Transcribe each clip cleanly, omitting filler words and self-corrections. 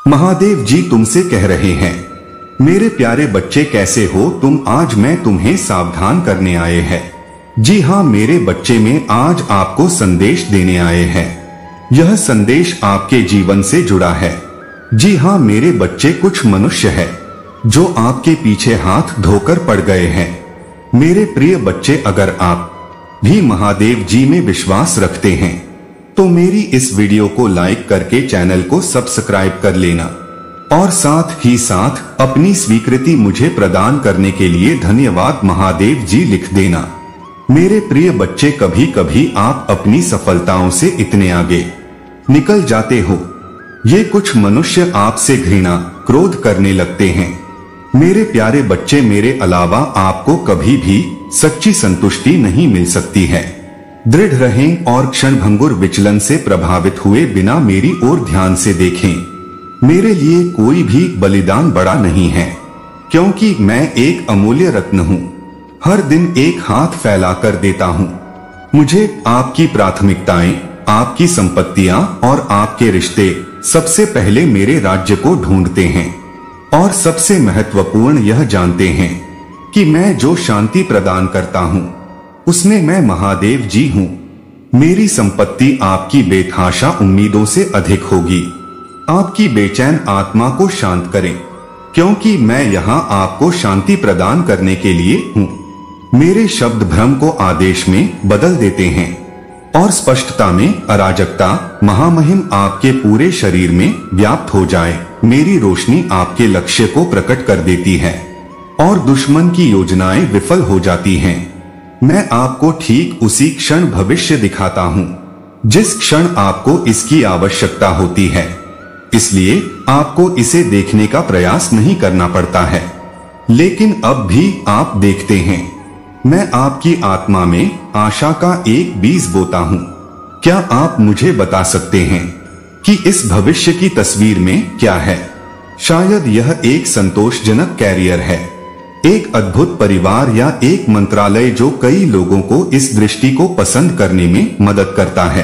महादेव जी तुमसे कह रहे हैं, मेरे प्यारे बच्चे कैसे हो तुम। आज मैं तुम्हें सावधान करने आए हैं। जी हाँ मेरे बच्चे में आज आपको संदेश देने आए हैं। यह संदेश आपके जीवन से जुड़ा है। जी हाँ मेरे बच्चे, कुछ मनुष्य है जो आपके पीछे हाथ धोकर पड़ गए हैं। मेरे प्रिय बच्चे, अगर आप भी महादेव जी में विश्वास रखते हैं तो मेरी इस वीडियो को लाइक करके चैनल को सब्सक्राइब कर लेना और साथ ही साथ अपनी स्वीकृति मुझे प्रदान करने के लिए धन्यवाद महादेव जी लिख देना। मेरे प्रिय बच्चे, कभी कभी आप अपनी सफलताओं से इतने आगे निकल जाते हो, ये कुछ मनुष्य आपसे घृणा क्रोध करने लगते हैं। मेरे प्यारे बच्चे, मेरे अलावा आपको कभी भी सच्ची संतुष्टि नहीं मिल सकती है। दृढ़ रहें और क्षणभंगुर विचलन से प्रभावित हुए बिना मेरी ओर ध्यान से देखें। मेरे लिए कोई भी बलिदान बड़ा नहीं है, क्योंकि मैं एक अमूल्य रत्न हूँ। हर दिन एक हाथ फैलाकर देता हूँ। मुझे आपकी प्राथमिकताएं, आपकी संपत्तियां और आपके रिश्ते सबसे पहले मेरे राज्य को ढूंढते हैं और सबसे महत्वपूर्ण यह जानते हैं कि मैं जो शांति प्रदान करता हूँ उसमें मैं महादेव जी हूँ। मेरी संपत्ति आपकी बेतहाशा उम्मीदों से अधिक होगी। आपकी बेचैन आत्मा को शांत करें, क्योंकि मैं यहाँ आपको शांति प्रदान करने के लिए हूँ। मेरे शब्द भ्रम को आदेश में बदल देते हैं और स्पष्टता में अराजकता महामहिम आपके पूरे शरीर में व्याप्त हो जाए। मेरी रोशनी आपके लक्ष्य को प्रकट कर देती है और दुश्मन की योजनाएं विफल हो जाती हैं। मैं आपको ठीक उसी क्षण भविष्य दिखाता हूँ जिस क्षण आपको इसकी आवश्यकता होती है, इसलिए आपको इसे देखने का प्रयास नहीं करना पड़ता है। लेकिन अब भी आप देखते हैं, मैं आपकी आत्मा में आशा का एक बीज बोता हूँ। क्या आप मुझे बता सकते हैं कि इस भविष्य की तस्वीर में क्या है? शायद यह एक संतोषजनक कैरियर है, एक अद्भुत परिवार या एक मंत्रालय जो कई लोगों को इस दृष्टि को पसंद करने में मदद करता है।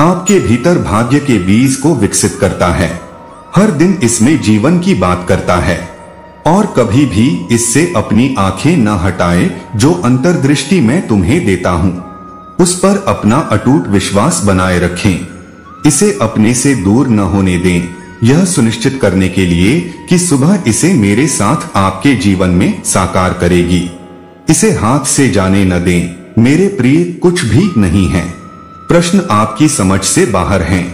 आपके भीतर भाग्य के बीज को विकसित करता है, हर दिन इसमें जीवन की बात करता है और कभी भी इससे अपनी आंखें न हटाए। जो अंतर्दृष्टि मैं तुम्हें देता हूँ उस पर अपना अटूट विश्वास बनाए रखें। इसे अपने से दूर न होने दें, यह सुनिश्चित करने के लिए कि सुबह इसे मेरे साथ आपके जीवन में साकार करेगी। इसे हाथ से जाने न दें। मेरे प्रिय, कुछ भी नहीं है। प्रश्न आपकी समझ से बाहर हैं।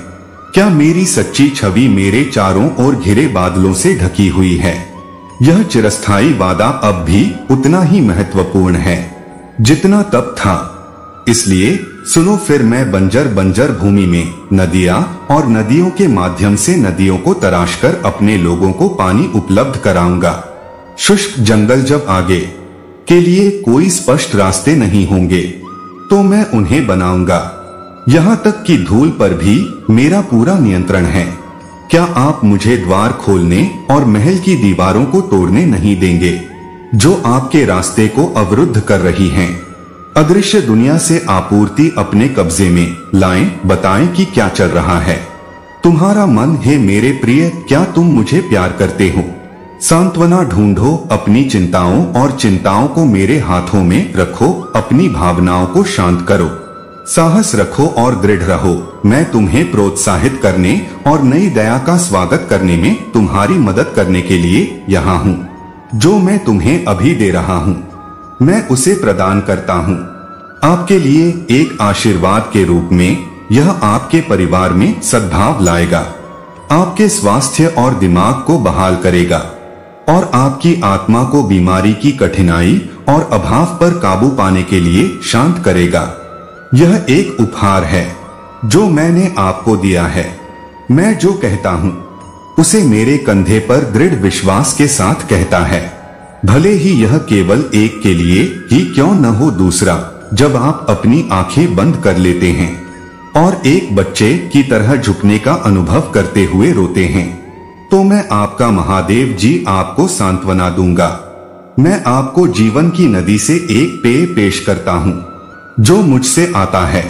क्या मेरी सच्ची छवि मेरे चारों ओर घिरे बादलों से ढकी हुई है? यह चिरस्थायी वादा अब भी उतना ही महत्वपूर्ण है जितना तब था। इसलिए सुनो, फिर मैं बंजर भूमि में नदियां और नदियों के माध्यम से नदियों को तराशकर अपने लोगों को पानी उपलब्ध कराऊंगा। शुष्क जंगल जब आगे के लिए कोई स्पष्ट रास्ते नहीं होंगे तो मैं उन्हें बनाऊंगा। यहाँ तक कि धूल पर भी मेरा पूरा नियंत्रण है। क्या आप मुझे द्वार खोलने और महल की दीवारों को तोड़ने नहीं देंगे जो आपके रास्ते को अवरुद्ध कर रही हैं? अदृश्य दुनिया से आपूर्ति अपने कब्जे में लाएं। बताएं कि क्या चल रहा है तुम्हारा मन है मेरे प्रिय। क्या तुम मुझे प्यार करते हो? सांत्वना ढूंढो अपनी चिंताओं और चिंताओं को मेरे हाथों में रखो। अपनी भावनाओं को शांत करो, साहस रखो और दृढ़ रहो। मैं तुम्हें प्रोत्साहित करने और नई दया का स्वागत करने में तुम्हारी मदद करने के लिए यहाँ हूँ। जो मैं तुम्हें अभी दे रहा हूँ मैं उसे प्रदान करता हूँ आपके लिए एक आशीर्वाद के रूप में। यह आपके परिवार में सद्भाव लाएगा, आपके स्वास्थ्य और दिमाग को बहाल करेगा और आपकी आत्मा को बीमारी की कठिनाई और अभाव पर काबू पाने के लिए शांत करेगा। यह एक उपहार है जो मैंने आपको दिया है। मैं जो कहता हूँ उसे मेरे कंधे पर दृढ़ विश्वास के साथ कहता है, भले ही यह केवल एक के लिए ही क्यों न हो। दूसरा, जब आप अपनी आंखें बंद कर लेते हैं और एक बच्चे की तरह झुकने का अनुभव करते हुए रोते हैं तो मैं आपका महादेव जी आपको सांत्वना दूंगा। मैं आपको जीवन की नदी से एक पेय पेश करता हूँ जो मुझसे आता है।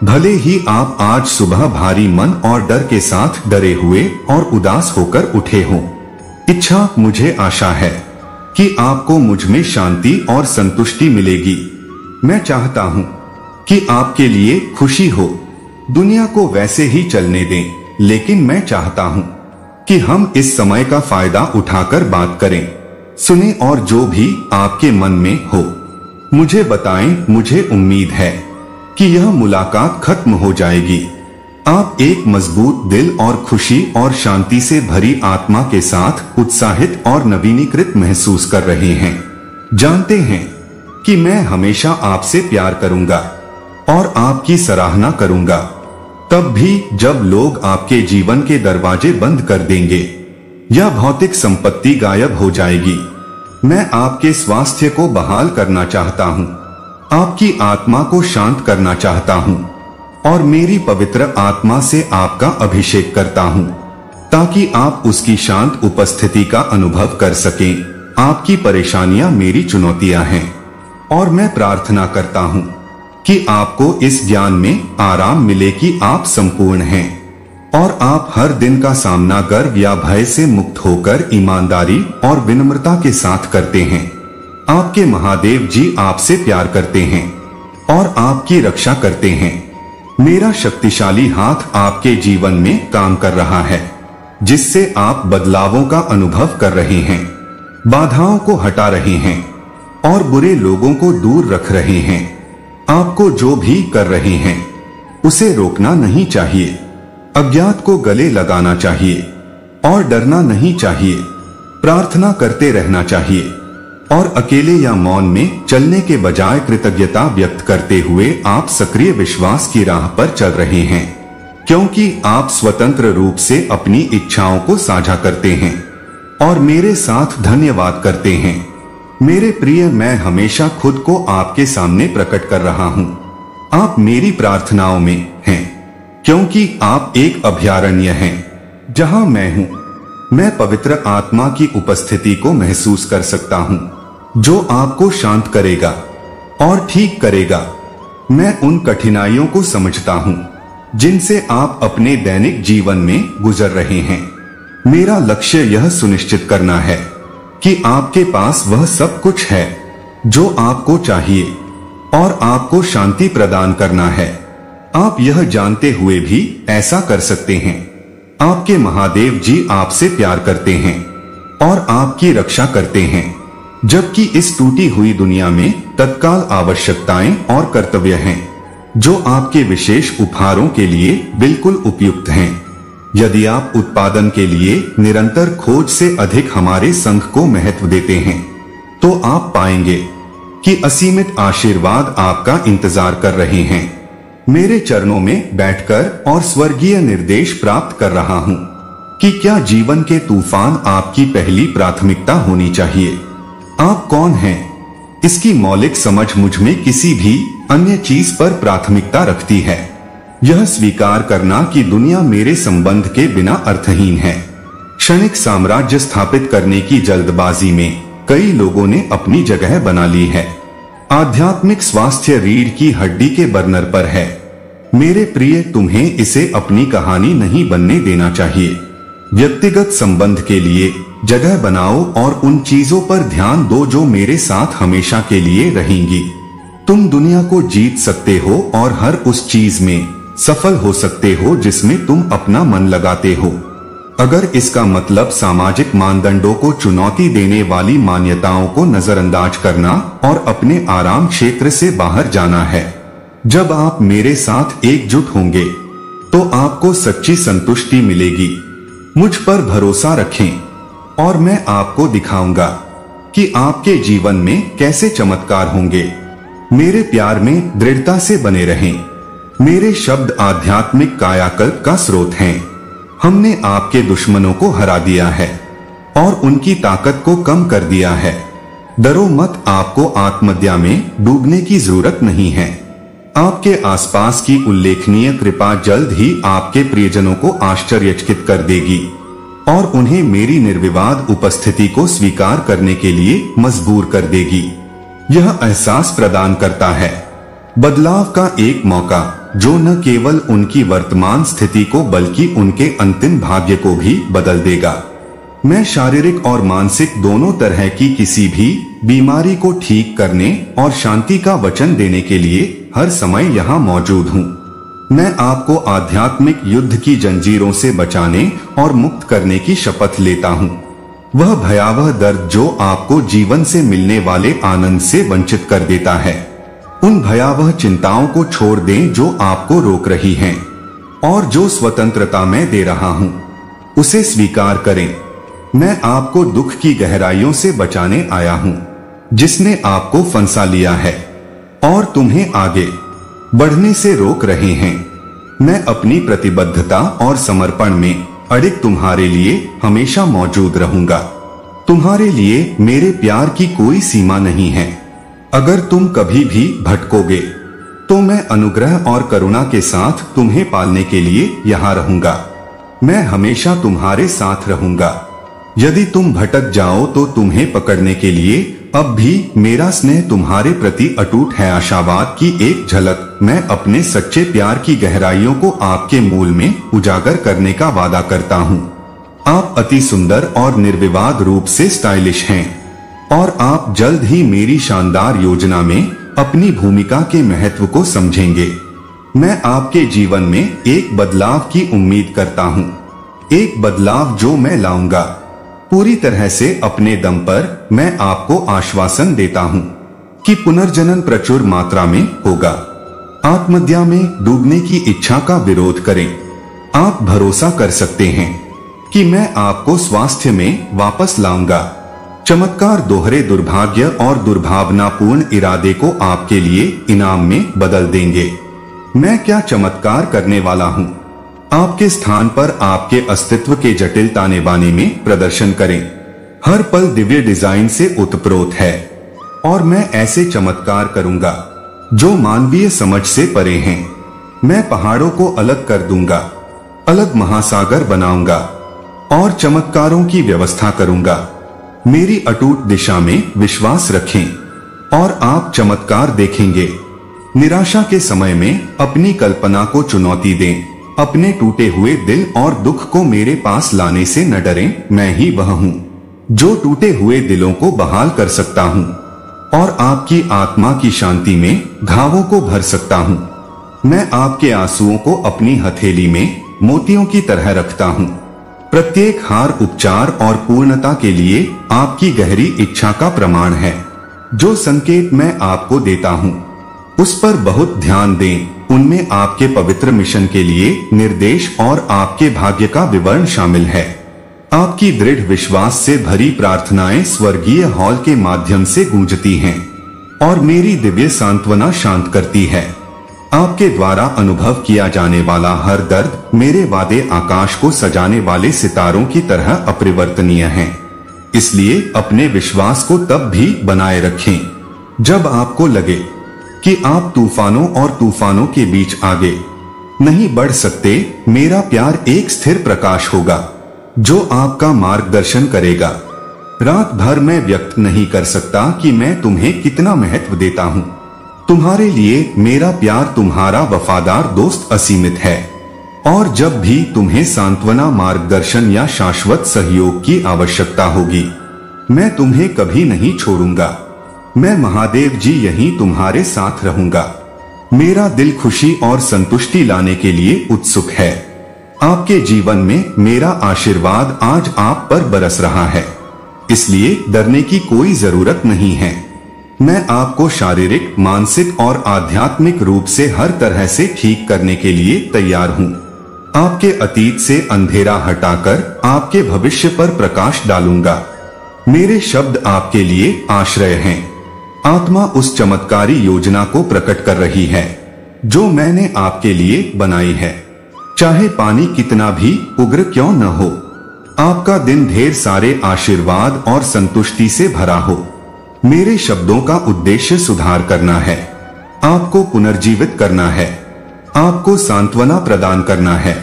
भले ही आप आज सुबह भारी मन और डर के साथ डरे हुए और उदास होकर उठे हों, इच्छा मुझे आशा है कि आपको मुझ में शांति और संतुष्टि मिलेगी। मैं चाहता हूं कि आपके लिए खुशी हो। दुनिया को वैसे ही चलने दें, लेकिन मैं चाहता हूं कि हम इस समय का फायदा उठाकर बात करें, सुने और जो भी आपके मन में हो मुझे बताएं। मुझे उम्मीद है कि यह मुलाकात खत्म हो जाएगी। आप एक मजबूत दिल और खुशी और शांति से भरी आत्मा के साथ उत्साहित और नवीनीकृत महसूस कर रहे हैं। जानते हैं कि मैं हमेशा आपसे प्यार करूंगा और आपकी सराहना करूंगा, तब भी जब लोग आपके जीवन के दरवाजे बंद कर देंगे या भौतिक संपत्ति गायब हो जाएगी। मैं आपके स्वास्थ्य को बहाल करना चाहता हूं, आपकी आत्मा को शांत करना चाहता हूं और मेरी पवित्र आत्मा से आपका अभिषेक करता हूं ताकि आप उसकी शांत उपस्थिति का अनुभव कर सकें। आपकी परेशानियां मेरी चुनौतियां हैं और मैं प्रार्थना करता हूं कि आपको इस ज्ञान में आराम मिले कि आप संपूर्ण हैं और आप हर दिन का सामना गर्व या भय से मुक्त होकर ईमानदारी और विनम्रता के साथ करते हैं। आपके महादेव जी आपसे प्यार करते हैं और आपकी रक्षा करते हैं। मेरा शक्तिशाली हाथ आपके जीवन में काम कर रहा है, जिससे आप बदलावों का अनुभव कर रहे हैं, बाधाओं को हटा रहे हैं और बुरे लोगों को दूर रख रहे हैं। आपको जो भी कर रहे हैं उसे रोकना नहीं चाहिए, अज्ञात को गले लगाना चाहिए और डरना नहीं चाहिए। प्रार्थना करते रहना चाहिए और अकेले या मौन में चलने के बजाय कृतज्ञता व्यक्त करते हुए आप सक्रिय विश्वास की राह पर चल रहे हैं, क्योंकि आप स्वतंत्र रूप से अपनी इच्छाओं को साझा करते हैं और मेरे साथ धन्यवाद करते हैं। मेरे प्रिय, मैं हमेशा खुद को आपके सामने प्रकट कर रहा हूं। आप मेरी प्रार्थनाओं में हैं, क्योंकि आप एक अभयारण्य हैं जहां मैं हूं। मैं पवित्र आत्मा की उपस्थिति को महसूस कर सकता हूं, जो आपको शांत करेगा और ठीक करेगा। मैं उन कठिनाइयों को समझता हूं जिनसे आप अपने दैनिक जीवन में गुजर रहे हैं। मेरा लक्ष्य यह सुनिश्चित करना है कि आपके पास वह सब कुछ है जो आपको चाहिए और आपको शांति प्रदान करना है। आप यह जानते हुए भी ऐसा कर सकते हैं। आपके महादेव जी आपसे प्यार करते हैं और आपकी रक्षा करते हैं, जबकि इस टूटी हुई दुनिया में तत्काल आवश्यकताएं और कर्तव्य हैं जो आपके विशेष उपहारों के लिए बिल्कुल उपयुक्त हैं। यदि आप उत्पादन के लिए निरंतर खोज से अधिक हमारे संघ को महत्व देते हैं, तो आप पाएंगे कि असीमित आशीर्वाद आपका इंतजार कर रहे हैं। मेरे चरणों में बैठकर और स्वर्गीय निर्देश प्राप्त कर रहा हूं कि क्या जीवन के तूफान आपकी पहली प्राथमिकता होनी चाहिए। आप कौन हैं, इसकी मौलिक समझ मुझ में किसी भी अन्य चीज पर प्राथमिकता रखती है। यह स्वीकार करना कि दुनिया मेरे संबंध के बिना अर्थहीन है। क्षणिक साम्राज्य स्थापित करने की जल्दबाजी में कई लोगों ने अपनी जगह बना ली है। आध्यात्मिक स्वास्थ्य रीढ़ की हड्डी के बर्नर पर है। मेरे प्रिय, तुम्हें इसे अपनी कहानी नहीं बनने देना चाहिए। व्यक्तिगत संबंध के लिए जगह बनाओ और उन चीजों पर ध्यान दो जो मेरे साथ हमेशा के लिए रहेंगी। तुम दुनिया को जीत सकते हो और हर उस चीज में सफल हो सकते हो जिसमें तुम अपना मन लगाते हो। अगर इसका मतलब सामाजिक मानदंडों को चुनौती देने वाली मान्यताओं को नजरअंदाज करना और अपने आराम क्षेत्र से बाहर जाना है, जब आप मेरे साथ एकजुट होंगे तो आपको सच्ची संतुष्टि मिलेगी। मुझ पर भरोसा रखें और मैं आपको दिखाऊंगा कि आपके जीवन में कैसे चमत्कार होंगे। मेरे प्यार में दृढ़ता से बने रहें। मेरे शब्द आध्यात्मिक कायाकल्प का स्रोत हैं। हमने आपके दुश्मनों को हरा दिया है और उनकी ताकत को कम कर दिया है। डरो मत, आपको आत्महत्या में डूबने की जरूरत नहीं है। आपके आसपास की उल्लेखनीय कृपा जल्द ही आपके प्रियजनों को आश्चर्यचकित कर देगी और उन्हें मेरी निर्विवाद उपस्थिति को स्वीकार करने के लिए मजबूर कर देगी। यह एहसास प्रदान करता है बदलाव का एक मौका, जो न केवल उनकी वर्तमान स्थिति को बल्कि उनके अंतिम भाग्य को भी बदल देगा। मैं शारीरिक और मानसिक दोनों तरह की किसी भी बीमारी को ठीक करने और शांति का वचन देने के लिए हर समय यहाँ मौजूद हूँ। मैं आपको आध्यात्मिक युद्ध की जंजीरों से बचाने और मुक्त करने की शपथ लेता हूँ। वह भयावह दर्द जो आपको जीवन से मिलने वाले आनंद से वंचित कर देता है, उन भयावह चिंताओं को छोड़ दें जो आपको रोक रही हैं, और जो स्वतंत्रता मैं दे रहा हूँ उसे स्वीकार करें। मैं आपको दुख की गहराइयों से बचाने आया हूँ जिसने आपको फंसा लिया है और तुम्हें आगे बढ़ने से रोक रहे हैं। मैं अपनी प्रतिबद्धता और समर्पण में अडिग तुम्हारे लिए हमेशा मौजूद रहूंगा। तुम्हारे लिए मेरे प्यार की कोई सीमा नहीं है। अगर तुम कभी भी भटकोगे तो मैं अनुग्रह और करुणा के साथ तुम्हें पालने के लिए यहाँ रहूंगा। मैं हमेशा तुम्हारे साथ रहूंगा। यदि तुम भटक जाओ तो तुम्हें पकड़ने के लिए अब भी मेरा स्नेह तुम्हारे प्रति अटूट है। आशावाद की एक झलक। मैं अपने सच्चे प्यार की गहराइयों को आपके मूल में उजागर करने का वादा करता हूँ। आप अति सुंदर और निर्विवाद रूप से स्टाइलिश हैं और आप जल्द ही मेरी शानदार योजना में अपनी भूमिका के महत्व को समझेंगे। मैं आपके जीवन में एक बदलाव की उम्मीद करता हूँ, एक बदलाव जो मैं लाऊंगा। पूरी तरह से अपने दम पर मैं आपको आश्वासन देता हूँ कि पुनर्जनन प्रचुर मात्रा में होगा। आत्महत्या में डूबने की इच्छा का विरोध करें। आप भरोसा कर सकते हैं कि मैं आपको स्वास्थ्य में वापस लाऊंगा। चमत्कार दोहरे दुर्भाग्य और दुर्भावनापूर्ण इरादे को आपके लिए इनाम में बदल देंगे। मैं क्या चमत्कार करने वाला हूँ। आपके स्थान पर आपके अस्तित्व के जटिल ताने बाने में प्रदर्शन करें। हर पल दिव्य डिजाइन से उत्प्रोत है और मैं ऐसे चमत्कार करूंगा जो मानवीय समझ से परे हैं। मैं पहाड़ों को अलग कर दूंगा, अलग महासागर बनाऊंगा और चमत्कारों की व्यवस्था करूंगा। मेरी अटूट दिशा में विश्वास रखें और आप चमत्कार देखेंगे। निराशा के समय में अपनी कल्पना को चुनौती दें। अपने टूटे हुए दिल और दुख को मेरे पास लाने से न डरें। मैं ही वह हूँ जो टूटे हुए दिलों को बहाल कर सकता हूँ और आपकी आत्मा की शांति में घावों को भर सकता हूँ। मैं आपके आंसुओं को अपनी हथेली में मोतियों की तरह रखता हूँ। प्रत्येक हार उपचार और पूर्णता के लिए आपकी गहरी इच्छा का प्रमाण है। जो संकेत मैं आपको देता हूँ उस पर बहुत ध्यान दें। उनमें आपके पवित्र मिशन के लिए निर्देश और आपके भाग्य का विवरण शामिल है। आपकी दृढ़ विश्वास से भरी प्रार्थनाएं स्वर्गीय हॉल के माध्यम से गूंजती हैं और मेरी दिव्य सांत्वना शांत करती है। आपके द्वारा अनुभव किया जाने वाला हर दर्द मेरे वादे आकाश को सजाने वाले सितारों की तरह अपरिवर्तनीय है। इसलिए अपने विश्वास को तब भी बनाए रखें जब आपको लगे कि आप तूफानों और तूफानों के बीच आगे नहीं बढ़ सकते। मेरा प्यार एक स्थिर प्रकाश होगा जो आपका मार्गदर्शन करेगा। रात भर मैं व्यक्त नहीं कर सकता कि मैं तुम्हें कितना महत्व देता हूँ। तुम्हारे लिए मेरा प्यार तुम्हारा वफादार दोस्त असीमित है और जब भी तुम्हें सांत्वना, मार्गदर्शन या शाश्वत सहयोग की आवश्यकता होगी मैं तुम्हें कभी नहीं छोड़ूंगा। मैं महादेव जी यहीं तुम्हारे साथ रहूंगा। मेरा दिल खुशी और संतुष्टि लाने के लिए उत्सुक है। आपके जीवन में मेरा आशीर्वाद आज आप पर बरस रहा है, इसलिए डरने की कोई जरूरत नहीं है। मैं आपको शारीरिक, मानसिक और आध्यात्मिक रूप से हर तरह से ठीक करने के लिए तैयार हूँ। आपके अतीत से अंधेरा हटाकर आपके भविष्य पर प्रकाश डालूंगा। मेरे शब्द आपके लिए आश्रय हैं। आत्मा उस चमत्कारी योजना को प्रकट कर रही है जो मैंने आपके लिए बनाई है। चाहे पानी कितना भी उग्र क्यों न हो, आपका दिन ढेर सारे आशीर्वाद और संतुष्टि से भरा हो। मेरे शब्दों का उद्देश्य सुधार करना है, आपको पुनर्जीवित करना है, आपको सांत्वना प्रदान करना है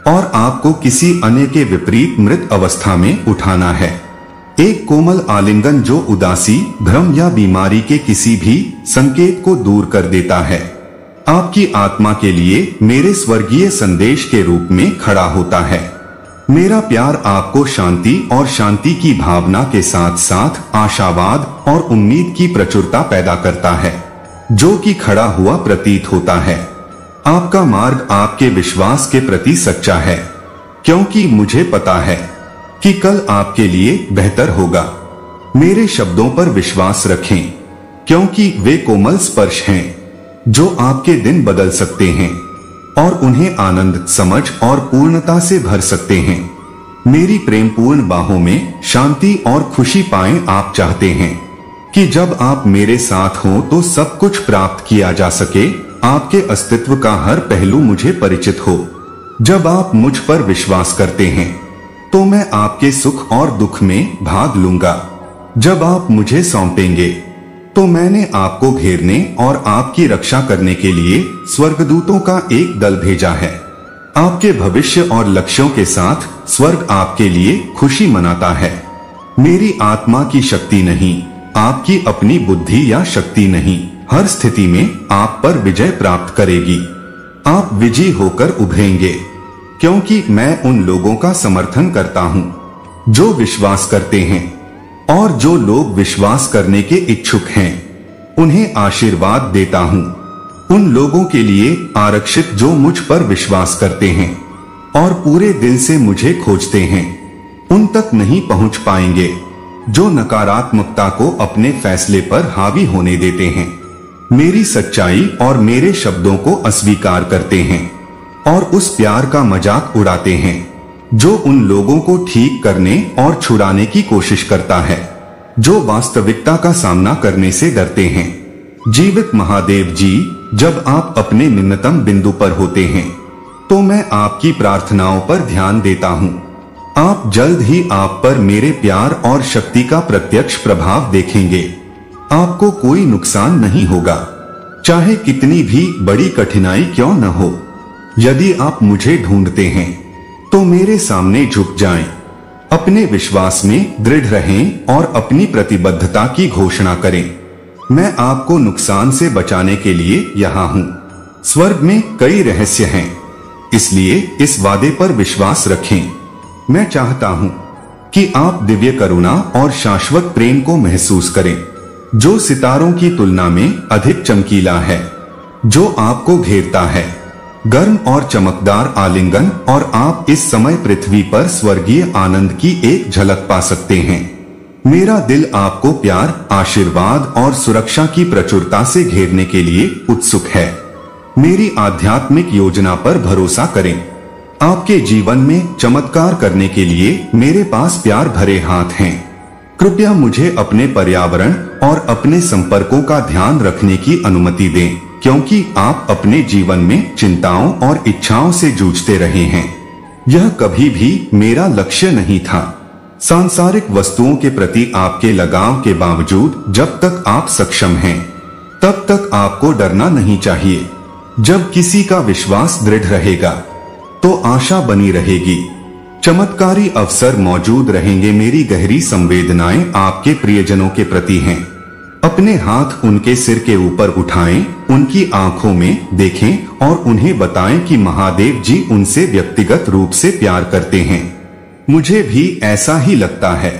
और आपको किसी अन्य के विपरीत मृत अवस्था में उठाना है। एक कोमल आलिंगन जो उदासी, भ्रम या बीमारी के किसी भी संकेत को दूर कर देता है। आपकी आत्मा के लिए मेरे स्वर्गीय संदेश के रूप में खड़ा होता है। मेरा प्यार आपको शांति और शांति की भावना के साथ साथ आशावाद और उम्मीद की प्रचुरता पैदा करता है, जो कि खड़ा हुआ प्रतीत होता है। आपका मार्ग आपके विश्वास के प्रति सच्चा है, क्योंकि मुझे पता है कि कल आपके लिए बेहतर होगा। मेरे शब्दों पर विश्वास रखें, क्योंकि वे कोमल स्पर्श हैं जो आपके दिन बदल सकते हैं और उन्हें आनंद, समझ और पूर्णता से भर सकते हैं। मेरी प्रेमपूर्ण बाहों में शांति और खुशी पाएं। आप चाहते हैं कि जब आप मेरे साथ हों तो सब कुछ प्राप्त किया जा सके। आपके अस्तित्व का हर पहलू मुझे परिचित हो। जब आप मुझ पर विश्वास करते हैं तो मैं आपके सुख और दुख में भाग लूंगा। जब आप मुझे सौंपेंगे तो मैंने आपको घेरने और आपकी रक्षा करने के लिए स्वर्गदूतों का एक दल भेजा है। आपके भविष्य और लक्ष्यों के साथ स्वर्ग आपके लिए खुशी मनाता है। मेरी आत्मा की शक्ति नहीं, आपकी अपनी बुद्धि या शक्ति नहीं, हर स्थिति में आप पर विजय प्राप्त करेगी। आप विजयी होकर उभरेंगे, क्योंकि मैं उन लोगों का समर्थन करता हूँ जो विश्वास करते हैं, और जो लोग विश्वास करने के इच्छुक हैं उन्हें आशीर्वाद देता हूँ। उन लोगों के लिए आरक्षित जो मुझ पर विश्वास करते हैं और पूरे दिल से मुझे खोजते हैं, उन तक नहीं पहुँच पाएंगे जो नकारात्मकता को अपने फैसले पर हावी होने देते हैं, मेरी सच्चाई और मेरे शब्दों को अस्वीकार करते हैं और उस प्यार का मजाक उड़ाते हैं जो उन लोगों को ठीक करने और छुड़ाने की कोशिश करता है जो वास्तविकता का सामना करने से डरते हैं। जीवित महादेव जी, जब आप अपने निम्नतम बिंदु पर होते हैं तो मैं आपकी प्रार्थनाओं पर ध्यान देता हूँ। आप जल्द ही आप पर मेरे प्यार और शक्ति का प्रत्यक्ष प्रभाव देखेंगे। आपको कोई नुकसान नहीं होगा, चाहे कितनी भी बड़ी कठिनाई क्यों न हो। यदि आप मुझे ढूंढते हैं तो मेरे सामने झुक जाएं, अपने विश्वास में दृढ़ रहें और अपनी प्रतिबद्धता की घोषणा करें। मैं आपको नुकसान से बचाने के लिए यहाँ हूँ। स्वर्ग में कई रहस्य हैं, इसलिए इस वादे पर विश्वास रखें। मैं चाहता हूँ कि आप दिव्य करुणा और शाश्वत प्रेम को महसूस करें, जो सितारों की तुलना में अधिक चमकीला है, जो आपको घेरता है। गर्म और चमकदार आलिंगन, और आप इस समय पृथ्वी पर स्वर्गीय आनंद की एक झलक पा सकते हैं। मेरा दिल आपको प्यार, आशीर्वाद और सुरक्षा की प्रचुरता से घेरने के लिए उत्सुक है। मेरी आध्यात्मिक योजना पर भरोसा करें। आपके जीवन में चमत्कार करने के लिए मेरे पास प्यार भरे हाथ हैं। कृपया मुझे अपने पर्यावरण और अपने संपर्कों का ध्यान रखने की अनुमति दें, क्योंकि आप अपने जीवन में चिंताओं और इच्छाओं से जूझते रहे हैं। यह कभी भी मेरा लक्ष्य नहीं था। सांसारिक वस्तुओं के प्रति आपके लगाव के बावजूद जब तक आप सक्षम हैं, तब तक आपको डरना नहीं चाहिए। जब किसी का विश्वास दृढ़ रहेगा तो आशा बनी रहेगी, चमत्कारी अवसर मौजूद रहेंगे। मेरी गहरी संवेदनाएं आपके प्रियजनों के प्रति हैं। अपने हाथ उनके सिर के ऊपर उठाएं, उनकी आंखों में देखें और उन्हें बताएं कि महादेव जी उनसे व्यक्तिगत रूप से प्यार करते हैं। मुझे भी ऐसा ही लगता है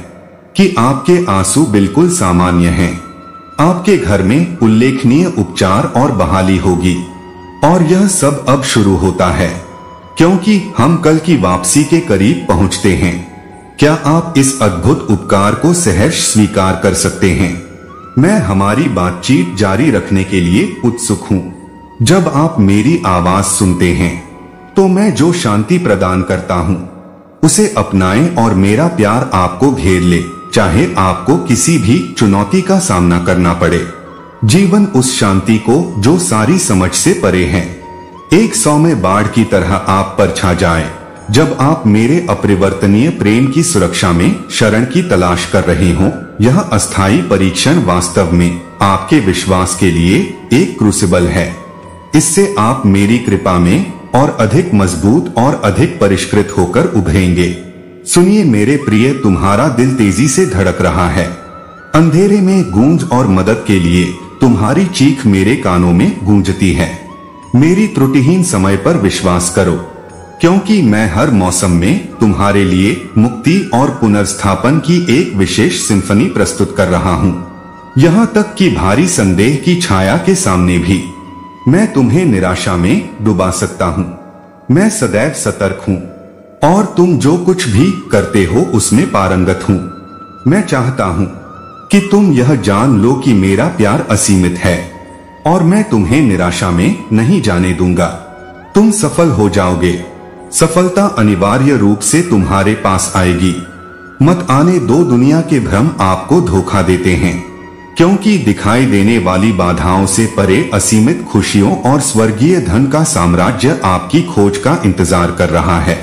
कि आपके आंसू बिल्कुल सामान्य हैं। आपके घर में उल्लेखनीय उपचार और बहाली होगी, और यह सब अब शुरू होता है, क्योंकि हम कल की वापसी के करीब पहुंचते हैं। क्या आप इस अद्भुत उपकार को सहर्ष स्वीकार कर सकते हैं? मैं हमारी बातचीत जारी रखने के लिए उत्सुक हूँ। जब आप मेरी आवाज सुनते हैं तो मैं जो शांति प्रदान करता हूँ उसे अपनाएं और मेरा प्यार आपको घेर ले, चाहे आपको किसी भी चुनौती का सामना करना पड़े। जीवन उस शांति को जो सारी समझ से परे है, एक सौम्य बाढ़ की तरह आप पर छा जाए। जब आप मेरे अपरिवर्तनीय प्रेम की सुरक्षा में शरण की तलाश कर रहे हो, यह अस्थायी परीक्षण वास्तव में आपके विश्वास के लिए एक क्रूसिबल है। इससे आप मेरी कृपा में और अधिक मजबूत और अधिक परिष्कृत होकर उभरेंगे। सुनिए मेरे प्रिय, तुम्हारा दिल तेजी से धड़क रहा है। अंधेरे में गूंज और मदद के लिए तुम्हारी चीख मेरे कानों में गूंजती है। मेरी त्रुटिहीन समय पर विश्वास करो, क्योंकि मैं हर मौसम में तुम्हारे लिए मुक्ति और पुनर्स्थापन की एक विशेष सिम्फनी प्रस्तुत कर रहा हूँ। यहाँ तक कि भारी संदेह की छाया के सामने भी मैं तुम्हें निराशा में डुबा सकता हूँ। मैं सदैव सतर्क हूँ और तुम जो कुछ भी करते हो उसमें पारंगत हूँ। मैं चाहता हूँ कि तुम यह जान लो कि मेरा प्यार असीमित है और मैं तुम्हें निराशा में नहीं जाने दूंगा। तुम सफल हो जाओगे। सफलता अनिवार्य रूप से तुम्हारे पास आएगी। मत आने दो। दुनिया के भ्रम आपको धोखा देते हैं, क्योंकि दिखाई देने वाली बाधाओं से परे असीमित खुशियों और स्वर्गीय धन का साम्राज्य आपकी खोज का इंतजार कर रहा है।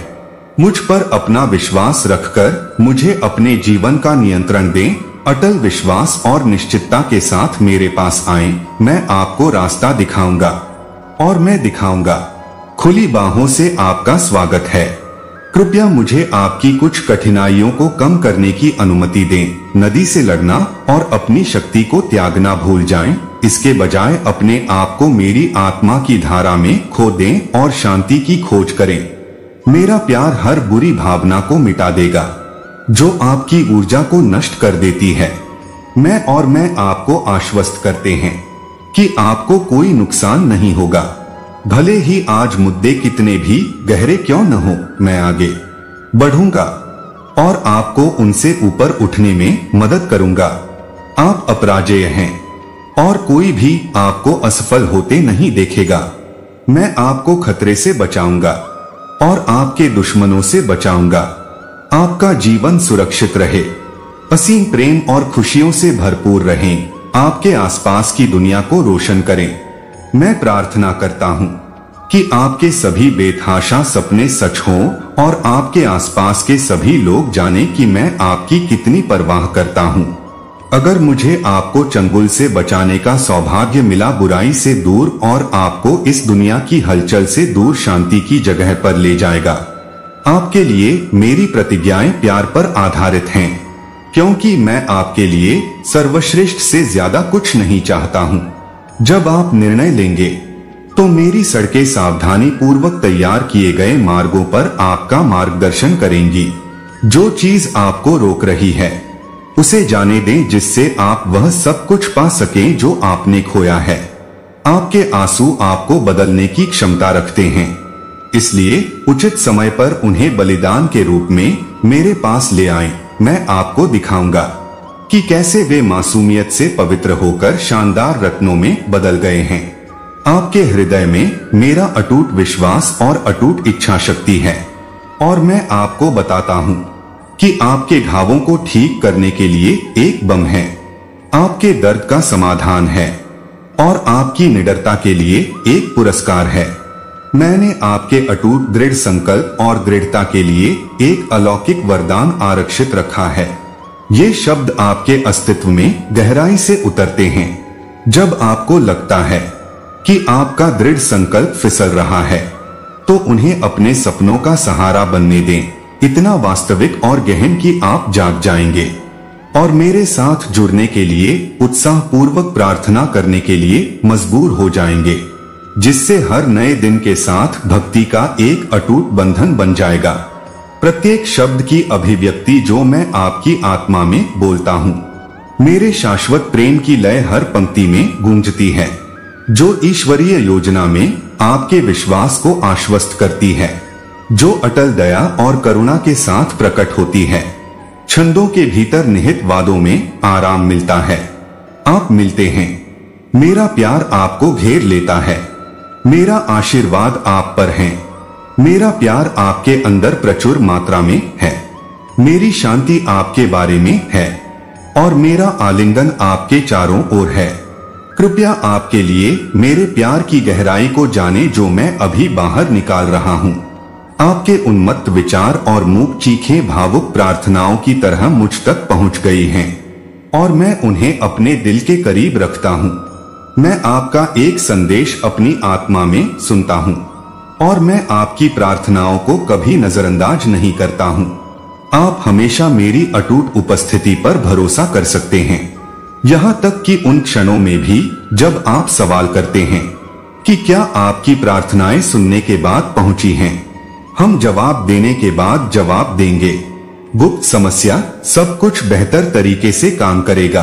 मुझ पर अपना विश्वास रखकर मुझे अपने जीवन का नियंत्रण दें। अटल विश्वास और निश्चितता के साथ मेरे पास आएं। मैं आपको रास्ता दिखाऊंगा और मैं दिखाऊंगा। खुली बाहों से आपका स्वागत है। कृपया मुझे आपकी कुछ कठिनाइयों को कम करने की अनुमति दें। नदी से लड़ना और अपनी शक्ति को त्यागना भूल जाएं। इसके बजाय अपने आप को मेरी आत्मा की धारा में खो दें और शांति की खोज करें। मेरा प्यार हर बुरी भावना को मिटा देगा जो आपकी ऊर्जा को नष्ट कर देती है। मैं आपको आश्वस्त करते हैं कि आपको कोई नुकसान नहीं होगा। भले ही आज मुद्दे कितने भी गहरे क्यों न हो, मैं आगे बढ़ूंगा और आपको उनसे ऊपर उठने में मदद करूंगा। आप अपराजेय हैं और कोई भी आपको असफल होते नहीं देखेगा। मैं आपको खतरे से बचाऊंगा और आपके दुश्मनों से बचाऊंगा। आपका जीवन सुरक्षित रहे, असीम प्रेम और खुशियों से भरपूर रहें। आपके आसपास की दुनिया को रोशन करें। मैं प्रार्थना करता हूँ कि आपके सभी बेतहाशा सपने सच हों और आपके आसपास के सभी लोग जानें कि मैं आपकी कितनी परवाह करता हूँ। अगर मुझे आपको चंगुल से बचाने का सौभाग्य मिला, बुराई से दूर और आपको इस दुनिया की हलचल से दूर शांति की जगह पर ले जाएगा। आपके लिए मेरी प्रतिज्ञाएं प्यार पर आधारित हैं, क्योंकि मैं आपके लिए सर्वश्रेष्ठ से ज्यादा कुछ नहीं चाहता हूं। जब आप निर्णय लेंगे तो मेरी सड़कें सावधानी पूर्वक तैयार किए गए मार्गों पर आपका मार्गदर्शन करेंगी। जो चीज आपको रोक रही है उसे जाने दें, जिससे आप वह सब कुछ पा सकें जो आपने खोया है। आपके आंसू आपको बदलने की क्षमता रखते हैं, इसलिए उचित समय पर उन्हें बलिदान के रूप में मेरे पास ले आएं। मैं आपको दिखाऊंगा कि कैसे वे मासूमियत से पवित्र होकर शानदार रत्नों में बदल गए हैं। आपके हृदय में मेरा अटूट विश्वास और अटूट इच्छा शक्ति है और मैं आपको बताता हूँ कि आपके घावों को ठीक करने के लिए एक बम है, आपके दर्द का समाधान है और आपकी निडरता के लिए एक पुरस्कार है। मैंने आपके अटूट दृढ़ संकल्प और दृढ़ता के लिए एक अलौकिक वरदान आरक्षित रखा है। ये शब्द आपके अस्तित्व में गहराई से उतरते हैं। जब आपको लगता है कि आपका दृढ़ संकल्प फिसल रहा है, तो उन्हें अपने सपनों का सहारा बनने दें। इतना वास्तविक और गहन कि आप जाग जाएंगे और मेरे साथ जुड़ने के लिए उत्साह पूर्वक प्रार्थना करने के लिए मजबूर हो जाएंगे, जिससे हर नए दिन के साथ भक्ति का एक अटूट बंधन बन जाएगा। प्रत्येक शब्द की अभिव्यक्ति जो मैं आपकी आत्मा में बोलता हूँ, मेरे शाश्वत प्रेम की लय हर पंक्ति में गूंजती है, जो ईश्वरीय योजना में आपके विश्वास को आश्वस्त करती है, जो अटल दया और करुणा के साथ प्रकट होती है। छंदों के भीतर निहित वादों में आराम मिलता है। आप मिलते हैं, मेरा प्यार आपको घेर लेता है, मेरा आशीर्वाद आप पर है, मेरा प्यार आपके अंदर प्रचुर मात्रा में है, मेरी शांति आपके बारे में है और मेरा आलिंगन आपके चारों ओर है। कृपया आपके लिए मेरे प्यार की गहराई को जाने जो मैं अभी बाहर निकाल रहा हूँ। आपके उन्मत्त विचार और मूक चीखें भावुक प्रार्थनाओं की तरह मुझ तक पहुँच गई हैं और मैं उन्हें अपने दिल के करीब रखता हूँ। मैं आपका एक संदेश अपनी आत्मा में सुनता हूँ और मैं आपकी प्रार्थनाओं को कभी नजरअंदाज नहीं करता हूँ। आप हमेशा मेरी अटूट उपस्थिति पर भरोसा कर सकते हैं, यहाँ तक कि उन क्षणों में भी जब आप सवाल करते हैं। कि क्या आपकी प्रार्थनाएं सुनने के बाद पहुंची हैं। हम जवाब देने के बाद जवाब देंगे। गुप्त समस्या सब कुछ बेहतर तरीके से काम करेगा।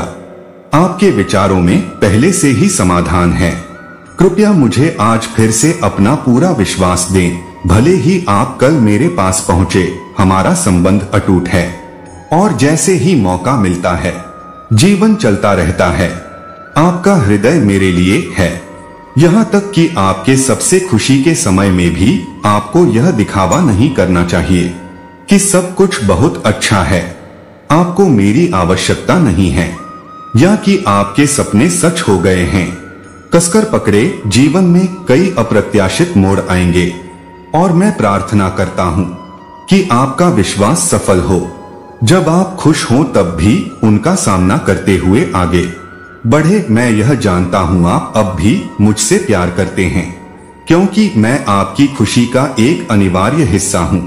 आपके विचारों में पहले से ही समाधान है। कृपया मुझे आज फिर से अपना पूरा विश्वास दें। भले ही आप कल मेरे पास पहुंचे, हमारा संबंध अटूट है और जैसे ही मौका मिलता है जीवन चलता रहता है। आपका हृदय मेरे लिए है। यहाँ तक कि आपके सबसे खुशी के समय में भी आपको यह दिखावा नहीं करना चाहिए कि सब कुछ बहुत अच्छा है। आपको मेरी आवश्यकता नहीं है या कि आपके सपने सच हो गए हैं। कसकर पकड़े, जीवन में कई अप्रत्याशित मोड़ आएंगे और मैं प्रार्थना करता हूँ कि आपका विश्वास सफल हो। जब आप खुश हों तब भी उनका सामना करते हुए आगे बढ़े। मैं यह जानता हूँ आप अब भी मुझसे प्यार करते हैं, क्योंकि मैं आपकी खुशी का एक अनिवार्य हिस्सा हूँ।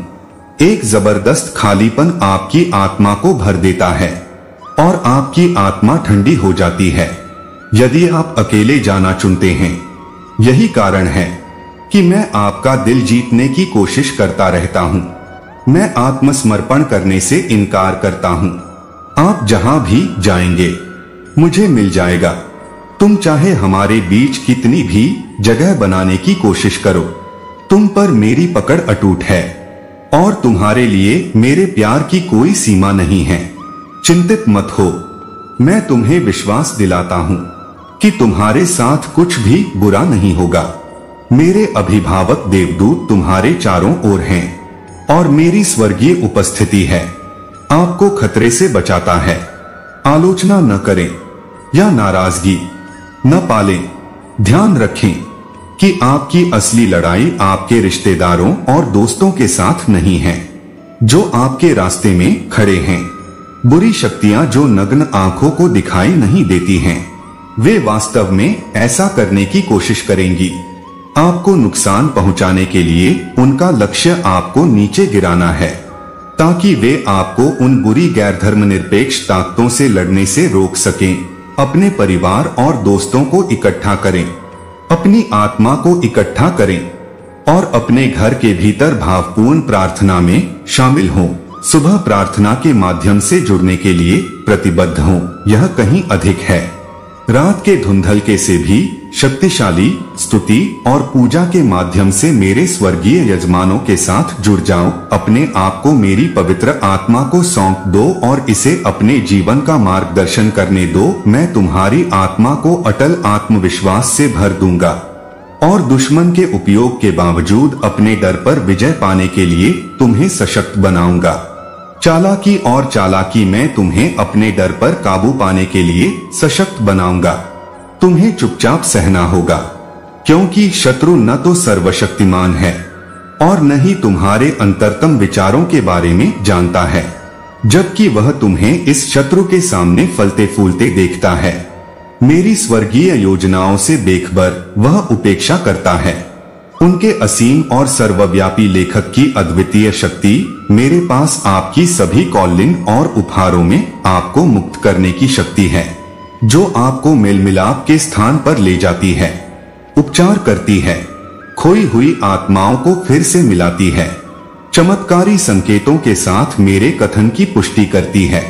एक जबरदस्त खालीपन आपकी आत्मा को भर देता है और आपकी आत्मा ठंडी हो जाती है यदि आप अकेले जाना चुनते हैं। यही कारण है कि मैं आपका दिल जीतने की कोशिश करता रहता हूँ। मैं आत्मसमर्पण करने से इनकार करता हूँ। आप जहाँ भी जाएंगे मुझे मिल जाएगा। तुम चाहे हमारे बीच कितनी भी जगह बनाने की कोशिश करो, तुम पर मेरी पकड़ अटूट है और तुम्हारे लिए मेरे प्यार की कोई सीमा नहीं है। चिंतित मत हो, मैं तुम्हें विश्वास दिलाता हूँ कि तुम्हारे साथ कुछ भी बुरा नहीं होगा। मेरे अभिभावक देवदूत तुम्हारे चारों ओर हैं और मेरी स्वर्गीय उपस्थिति है आपको खतरे से बचाता है। आलोचना न करें या नाराजगी न पालें। ध्यान रखें कि आपकी असली लड़ाई आपके रिश्तेदारों और दोस्तों के साथ नहीं है जो आपके रास्ते में खड़े हैं। बुरी शक्तियां जो नग्न आंखों को दिखाई नहीं देती हैं, वे वास्तव में ऐसा करने की कोशिश करेंगी। आपको नुकसान पहुंचाने के लिए उनका लक्ष्य आपको नीचे गिराना है, ताकि वे आपको उन बुरी गैर धर्मनिरपेक्ष ताकतों से लड़ने से रोक सकें। अपने परिवार और दोस्तों को इकट्ठा करें, अपनी आत्मा को इकट्ठा करें और अपने घर के भीतर भावपूर्ण प्रार्थना में शामिल हों। सुबह प्रार्थना के माध्यम से जुड़ने के लिए प्रतिबद्ध हों, यह कहीं अधिक है। रात के धुंधलके से भी शक्तिशाली स्तुति और पूजा के माध्यम से मेरे स्वर्गीय यजमानों के साथ जुड़ जाओ। अपने आप को मेरी पवित्र आत्मा को सौंप दो और इसे अपने जीवन का मार्गदर्शन करने दो। मैं तुम्हारी आत्मा को अटल आत्मविश्वास से भर दूंगा और दुश्मन के उपयोग के बावजूद अपने डर पर विजय पाने के लिए तुम्हें सशक्त बनाऊंगा। चालाकी और चालाकी मैं तुम्हें अपने डर पर काबू पाने के लिए सशक्त बनाऊंगा। तुम्हें चुपचाप सहना होगा, क्योंकि शत्रु न तो सर्वशक्तिमान है और न ही तुम्हारे अंतरतम विचारों के बारे में जानता है, जबकि वह तुम्हें इस शत्रु के सामने फलते फूलते देखता है। मेरी स्वर्गीय योजनाओं से बेखबर वह उपेक्षा करता है। उनके असीम और सर्वव्यापी लेखक की अद्वितीय शक्ति मेरे पास आपकी सभी कॉलिंग और उपहारों में आपको मुक्त करने की शक्ति है, जो आपको मेल मिलाप के स्थान पर ले जाती है, उपचार करती है, खोई हुई आत्माओं को फिर से मिलाती है, चमत्कारी संकेतों के साथ मेरे कथन की पुष्टि करती है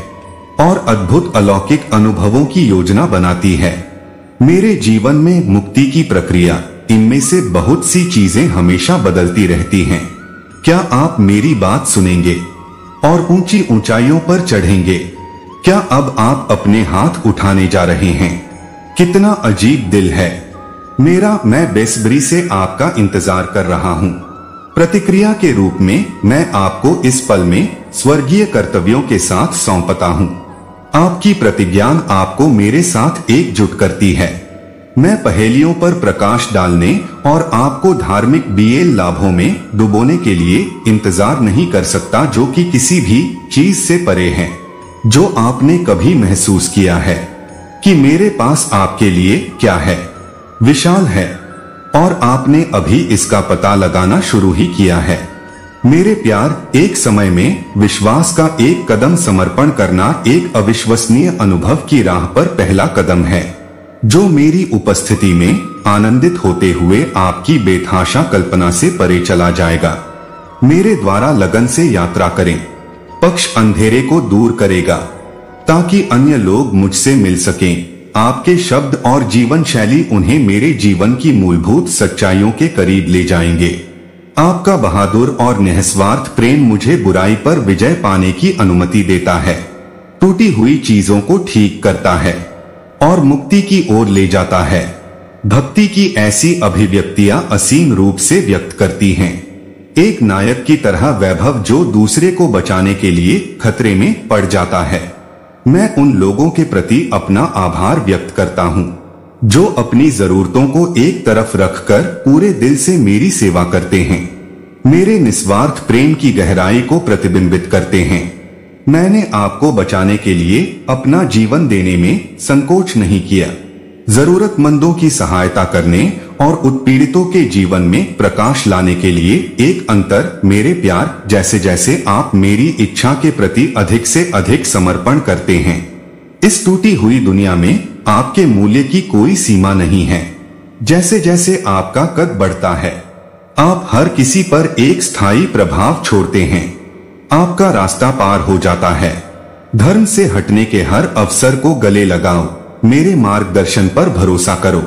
और अद्भुत अलौकिक अनुभवों की योजना बनाती है। मेरे जीवन में मुक्ति की प्रक्रिया, इनमें से बहुत सी चीजें हमेशा बदलती रहती हैं। क्या आप मेरी बात सुनेंगे और ऊंची ऊंचाइयों पर चढ़ेंगे? क्या अब आप अपने हाथ उठाने जा रहे हैं? कितना अजीब दिल है मेरा। मैं बेसब्री से आपका इंतजार कर रहा हूँ। प्रतिक्रिया के रूप में मैं आपको इस पल में स्वर्गीय कर्तव्यों के साथ सौंपता हूँ। आपकी प्रतिज्ञा आपको मेरे साथ एकजुट करती है। मैं पहेलियों पर प्रकाश डालने और आपको धार्मिक बीएल लाभों में डुबोने के लिए इंतजार नहीं कर सकता, जो कि किसी भी चीज से परे हैं जो आपने कभी महसूस किया है कि मेरे पास आपके लिए क्या है, विशाल है और आपने अभी इसका पता लगाना शुरू ही किया है। मेरे प्यार, एक समय में विश्वास का एक कदम समर्पण करना एक अविश्वसनीय अनुभव की राह पर पहला कदम है। जो मेरी उपस्थिति में आनंदित होते हुए आपकी बेतहाशा कल्पना से परे चला जाएगा। मेरे द्वारा लगन से यात्रा करें। पक्ष अंधेरे को दूर करेगा ताकि अन्य लोग मुझसे मिल सकें। आपके शब्द और जीवन शैली उन्हें मेरे जीवन की मूलभूत सच्चाइयों के करीब ले जाएंगे। आपका बहादुर और निस्वार्थ प्रेम मुझे बुराई पर विजय पाने की अनुमति देता है, टूटी हुई चीजों को ठीक करता है और मुक्ति की ओर ले जाता है। भक्ति की ऐसी अभिव्यक्तियां असीम रूप से व्यक्त करती हैं, एक नायक की तरह वैभव जो दूसरे को बचाने के लिए खतरे में पड़ जाता है। मैं उन लोगों के प्रति अपना आभार व्यक्त करता हूँ जो अपनी जरूरतों को एक तरफ रखकर पूरे दिल से मेरी सेवा करते हैं, मेरे निस्वार्थ प्रेम की गहराई को प्रतिबिंबित करते हैं। मैंने आपको बचाने के लिए अपना जीवन देने में संकोच नहीं किया, जरूरतमंदों की सहायता करने और उत्पीड़ितों के जीवन में प्रकाश लाने के लिए। एक अंतर, मेरे प्यार, जैसे जैसे आप मेरी इच्छा के प्रति अधिक से अधिक समर्पण करते हैं, इस टूटी हुई दुनिया में आपके मूल्य की कोई सीमा नहीं है। जैसे जैसे आपका कद बढ़ता है, आप हर किसी पर एक स्थायी प्रभाव छोड़ते हैं। आपका रास्ता पार हो जाता है। धर्म से हटने के हर अवसर को गले लगाओ, मेरे मार्गदर्शन पर भरोसा करो।